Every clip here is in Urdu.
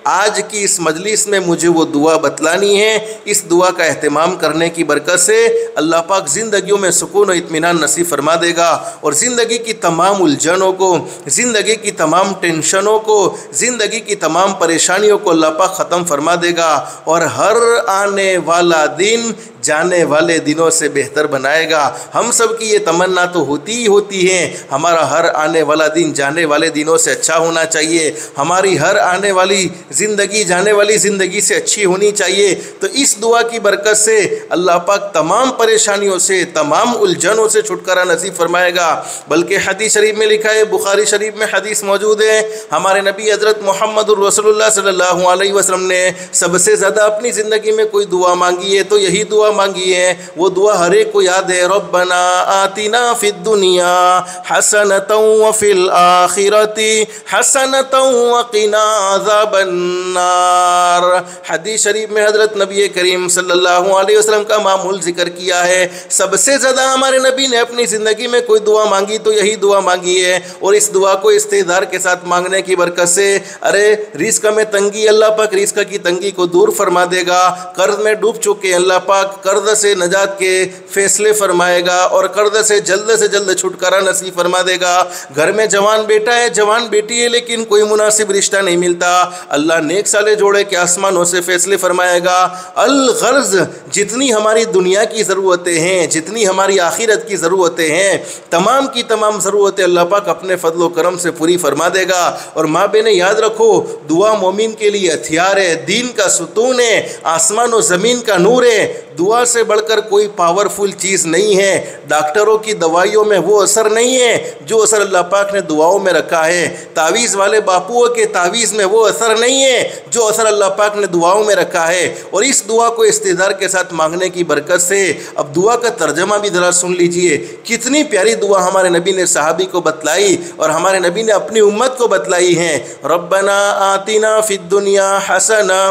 آج کی اس مجلس میں مجھے وہ دعا بتلانی ہے۔ اس دعا کا اہتمام کرنے کی برکت سے اللہ پاک زندگیوں میں سکون و اطمینان نصیب فرما دے گا، اور زندگی کی تمام الجھنوں کو، زندگی کی تمام ٹینشنوں کو، زندگی کی تمام پریشانیوں کو اللہ پاک ختم فرما دے گا، اور ہر آنے والا دن جانے والے دنوں سے بہتر بنائے گا۔ ہم سب کی یہ تمنا تو ہوتی ہی ہوتی ہے، ہمارا ہر آنے والا دن جانے والے دنوں سے اچھا ہونا چاہیے، ہماری ہر آنے والی زندگی جانے والی زندگی سے اچھی ہونی چاہیے۔ تو اس دعا کی برکت سے اللہ پاک تمام پریشانیوں سے، تمام الجھنوں سے چھٹکارا نصیب فرمائے گا۔ بلکہ حدیث شریف میں لکھا ہے، بخاری شریف میں حدیث موجود ہے، ہمارے نبی حضرت محمد الرسول اللہ صلی اللہ علیہ وسلم نے سب سے زیادہ اپنی زندگی میں کوئی دعا مانگی ہے تو یہی دعا مانگی ہے۔ وہ دعا ہر ایک کو یاد ہے، ربنا آتنا فی الدنیا حسنۃ وفی الآخرۃ حسنۃ وقنا عذاب النار۔ حدیث شریف میں حضرت نبی کریم صلی اللہ علیہ وسلم کا معمول ذکر کیا ہے، سب سے زیادہ ہمارے نبی نے اپنی زندگی میں کوئی دعا مانگی تو یہی دعا مانگی ہے، اور اس دعا کو استعدار کے ساتھ مانگنے کی برکت سے رزق میں تنگی، اللہ پاک رزق کی تنگی کو دور فرما دے گا۔ قرض میں ڈوب چکے اللہ پاک قرض سے نجات کے فیصلے فرمائے گا، اور قرض سے جلد چھٹکارا نصیب فرما دے گا۔ گھر میں جوان بیٹا ہے، جوان بیٹی ہے، لیکن کوئی مناسب رشتہ نہیں ملتا، اللہ نیک سالے جوڑے کے آسمانوں سے فیصلے فرمائے گا۔ الغرض جتنی ہماری دنیا کی ضرورتیں ہیں، جتنی ہماری آخرت کی ضرورتیں ہیں، تمام کی تمام ضرورتیں اللہ پاک اپنے فضل و کرم سے پوری فرما دے گا۔ اور ماں بہنیں یاد رکھو، دعا مومن کے لیے ہتھیار ہے، دین کا ستون ہے، آسمان و زمین کا نور ہے۔ دعا سے بڑھ کر کوئی پاورفل چیز نہیں ہے، ڈاکٹروں کی دوائیوں میں وہ اثر نہیں ہے جو اثر اللہ پاک نے دعاؤں میں رکھا ہے، تعویذ والے باپوؤں کے تعویذ میں وہ اثر نہیں ہے جو اثر اللہ پاک نے دعاؤں میں رکھا ہے۔ اور اس دعا کو استعدار کے ساتھ مانگنے کی برکت سے، اب دعا کا ترجمہ بھی ذرا سن لیجئے، کتنی پیاری دعا ہمارے نبی نے صحابی کو بتلائی اور ہمارے نبی نے اپنی امت کو بتلائی ہیں۔ ربنا آتنا فی الدنیا حسنہ،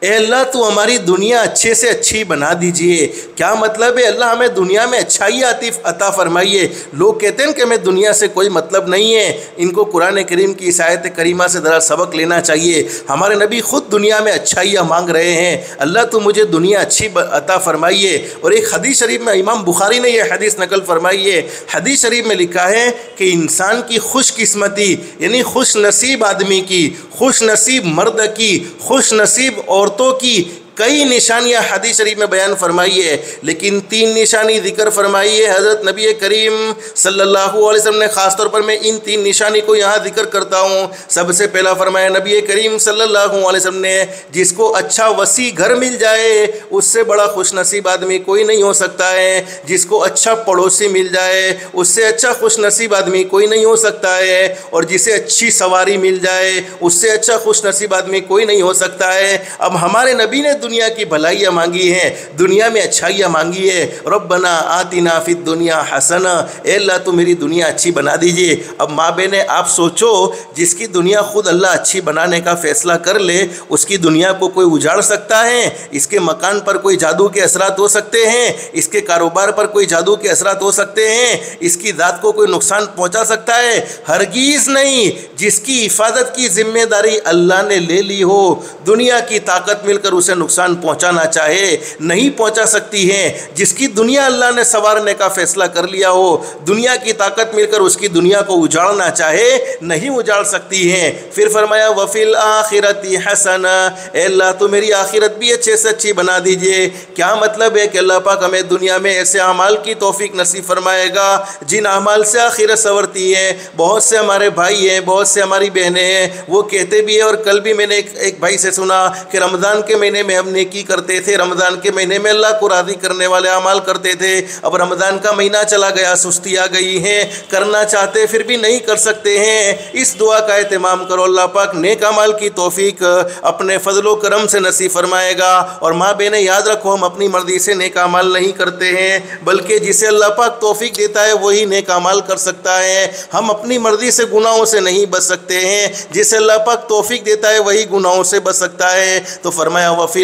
اے اللہ تو ہماری دنیا اچھے سے اچھی بنا دیجئے۔ کیا مطلب ہے؟ اللہ ہمیں دنیا میں اچھائی عطا فرمائیے۔ لوگ کہتے ہیں کہ ہمیں دنیا سے کوئی مطلب نہیں ہے، ان کو قرآن کریم کی اس آیت کریمہ سے ذرا سبق لینا چاہیے۔ ہمارے نبی خود دنیا میں اچھائیاں مانگ رہے ہیں، اللہ تو مجھے دنیا اچھی عطا فرمائیے۔ اور ایک حدیث شریف میں امام بخاری نے یہ حدیث نقل فرمائی ہے، حدیث شریف میں لکھا ہے کہ انسان کی خوش قسمتی، یعنی خوش نصیب آدمی کی، خوش نصیب مرد کی، خوش نصیب عورتوں کی کئی نشانیاں حدیث شریف میں بیان فرمائی ہے، لیکن 3 نشانی ذکر فرمائی ہے حضرت نبی کریم صلی اللہ علیہ وسلم نے۔ خاص طور پر میں ان 3 نشانی کو یہاں ذکر کرتا ہوں۔ سب سے پہلا فرمایا نبی کریم صلی اللہ علیہ وسلم نے، جس کو اچھا وسیع گھر مل جائے اس سے بڑا خوش نصیب آدمی کوئی نہیں ہو سکتا ہے، جس کو اچھا پڑوسی مل جائے اس سے اچھا خوش نصیب آدمی کوئی نہیں ہو سکتا ہے، اور جسے اچھی سواری مل جائے اس سے اچھا خوش نصیب آدمی کوئی نہیں ہو سکتا ہے۔ اب ہمارے نبی نے دنیا کی بھلائیاں مانگی ہیں، دنیا میں اچھائیاں مانگی ہے، ربنا آتنا فی الدنیا حسنہ، اے اللہ تو میری دنیا اچھی بنا دیجئے۔ اب ماں بہنیں آپ سوچو، جس کی دنیا خود اللہ اچھی بنانے کا فیصلہ کر لے، اس کی دنیا کو کوئی اجاڑ سکتا ہے؟ اس کے مکان پر کوئی جادو کے اثرات ہو سکتے ہیں؟ اس کے کاروبار پر کوئی جادو کے اثرات ہو سکتے ہیں؟ اس کی ذات کو کوئی نقصان پہنچا سکتا ہے؟ ہرگز نہیں۔ جس کی حفاظت کی ذمہ داری اللہ نے لے لی ہو، دنیا کی طاقت مل کر اسے نقصان پہنچانا چاہے نہیں پہنچا سکتی ہے۔ جس کی دنیا اللہ نے سنوارنے کا فیصلہ کر لیا ہو، دنیا کی طاقت مل کر اس کی دنیا کو اجاڑنا چاہے نہیں اجاڑ سکتی ہے۔ پھر فرمایا وفی الآخرۃ حسنہ، اے اللہ تو میری آخرت بھی اچھے سے اچھی بنا دیجئے۔ کیا مطلب ہے کہ اللہ پاک ہمیں دنیا میں ایسے اعمال کی توفیق نصیب فرمائے گا جن اعمال سے آخرت سنورتی ہے۔ بہت سے ہمارے بھائی ہیں، بہت سے ہماری بہنیں ہیں، وہ کہتے بھی ہیں، اور کل بھی میں نے ایک بھائی سے سنا کہ رمضان کے مہینے میں ہم نیکی کرتے تھے، رمضان کے مہینے میں اللہ کو راضی کرنے والے اعمال کرتے تھے، اب رمضان کا مہینہ چلا گیا، سستی آ گئی ہے، کرنا چاہتے پھر بھی نہیں کر سکتے ہیں۔ اس دعا کا اہتمام کرو، اللہ پاک نیک اعمال کی توفیق اپنے فضل و کرم سے نصیب فرمائے گا۔ اور ماں بہنیں یاد رکھو، ہم اپنی مرضی سے نیک اعمال نہیں کرتے ہیں، بلکہ جسے اللہ پاک توفیق دیتا ہے وہی نیک اعمال کر سکتا ہے۔ ہم اپنی مرضی سے گناہوں سے نہیں بچ سکتے ہیں، جسے اللہ پاک توفیق دیتا ہے وہی گناہوں سے بچ سکتا ہے۔ تو فرمایا وفی